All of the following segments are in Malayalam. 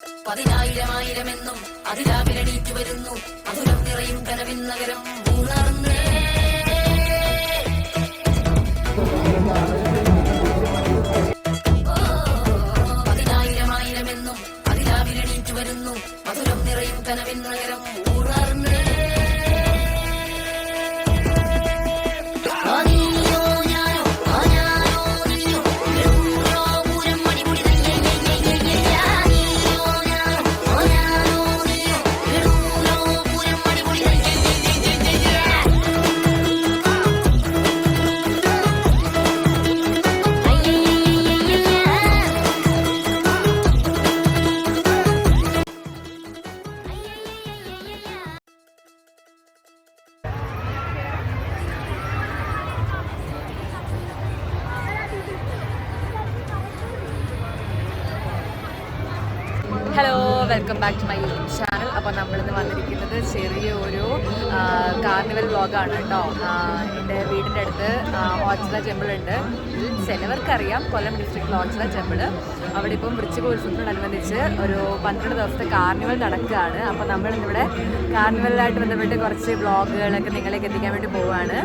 പതിനായിരമായിരമെന്നും അതിരാവിലെണീറ്റു വരുന്നു മധുരം നിറയും കനവിൻ നഗരം ഉണർന്നേ. പതിനായിരമായിരമെന്നും അതിരാവിലെണീറ്റു വരുന്നു മധുരം നിറയും കനവിൻ നഗരം ഉണർന്നേ. Hello, welcome back to my YouTube channel. അപ്പോൾ നമ്മളിന്ന് വന്നിരിക്കുന്നത് ചെറിയൊരു കാർണിവൽ വ്ളോഗാണ് കേട്ടോ. എൻ്റെ വീടിൻ്റെ അടുത്ത് ഓച്ചിറ ടെമ്പിൾ ഉണ്ട്. ചിലവർക്കറിയാം കൊല്ലം ഡിസ്ട്രിക്റ്റിൽ ഓച്ചിറ ടെമ്പിൾ. അവിടെ ഇപ്പം വൃശ്ചിക ഉത്സവത്തിനോടനുബന്ധിച്ച് ഒരു 12 ദിവസത്തെ കാർണിവൽ നടക്കുകയാണ്. അപ്പോൾ നമ്മളിന്നിവിടെ കാർണിവലായിട്ട് ബന്ധപ്പെട്ട് കുറച്ച് വ്ളോഗുകളൊക്കെ നിങ്ങളേക്ക് എത്തിക്കാൻ വേണ്ടി പോവുകയാണ്.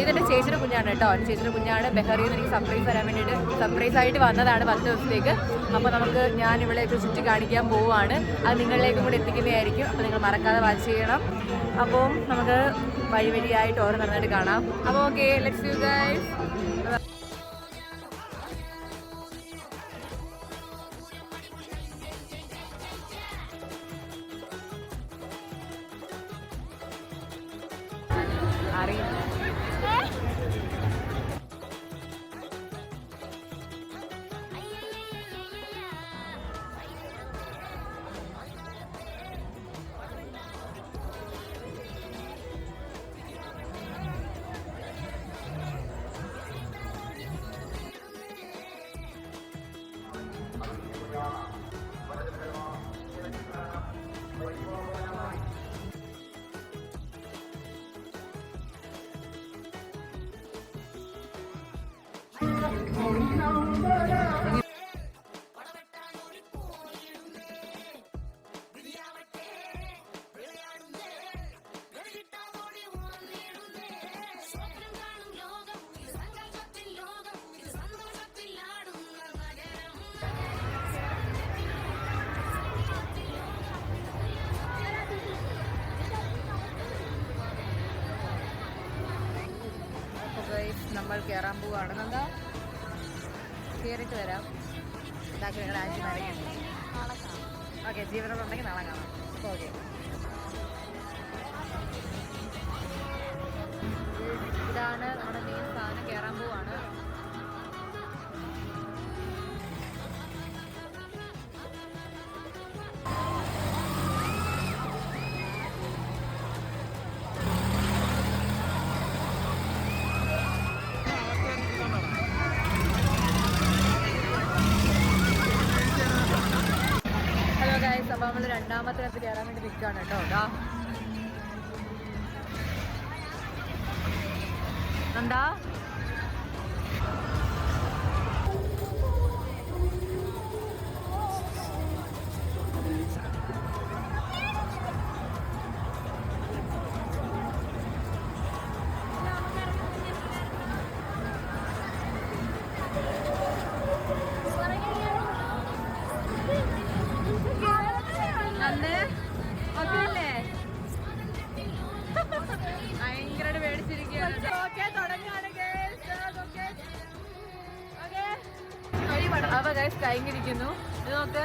ഇതെൻ്റെ ചേച്ചിയുടെ കുഞ്ഞാണ് കേട്ടോ. ചേച്ചിയുടെ കുഞ്ഞാണ്. ബഹറിയിൽ നിന്ന് എനിക്ക് സർപ്രൈസ് തരാൻ വേണ്ടിയിട്ട് സർപ്രൈസ് ആയിട്ട് വന്നതാണ് 10 ദിവസത്തേക്ക്. അപ്പോൾ ഞാൻ ഇവിടെയൊക്കെ ചുറ്റി കാണിക്കാൻ പോവുകയാണ്. അത് നിങ്ങളിലേക്കും കൂടി എത്തിക്കുന്നതായിരിക്കും. അപ്പോൾ നിങ്ങൾ മറക്കാതെ വാച്ച് ചെയ്യണം. അപ്പോൾ നമുക്ക് വഴിയായിട്ട് ഓരോ നന്നായിട്ട് കാണാം. അപ്പോൾ ഓക്കെ, ലെറ്റ്സ് യു ഗൈസ്. അറിയില്ല. നമ്മൾ കയറാൻ പോവുകയാണ്. എന്താ കയറിയിട്ട് വരാം. ഇതാക്കി നിങ്ങൾ ആഴ്ച അറിയുന്നു. ഓക്കെ, ജീവനോടുണ്ടെങ്കിൽ നാളെ കാണാം. ഓക്കെ, ഇതാണ് നമ്മുടെ മെയിൻ സാധനം. കയറാൻ പോവാണ്. അപ്പോൾ നമ്മൾ രണ്ടാമത്തെ ഇടത്ത് കയറാൻ വേണ്ടി നിൽക്കുകയാണ് കേട്ടോ. എന്താ ഭയങ്കരമായിട്ട് പേടിച്ചിരിക്കുകയാണ്. അപ്പൊ ഗൈസ് കഴിഞ്ഞിരിക്കുന്നു. ഇത് നോക്ക്.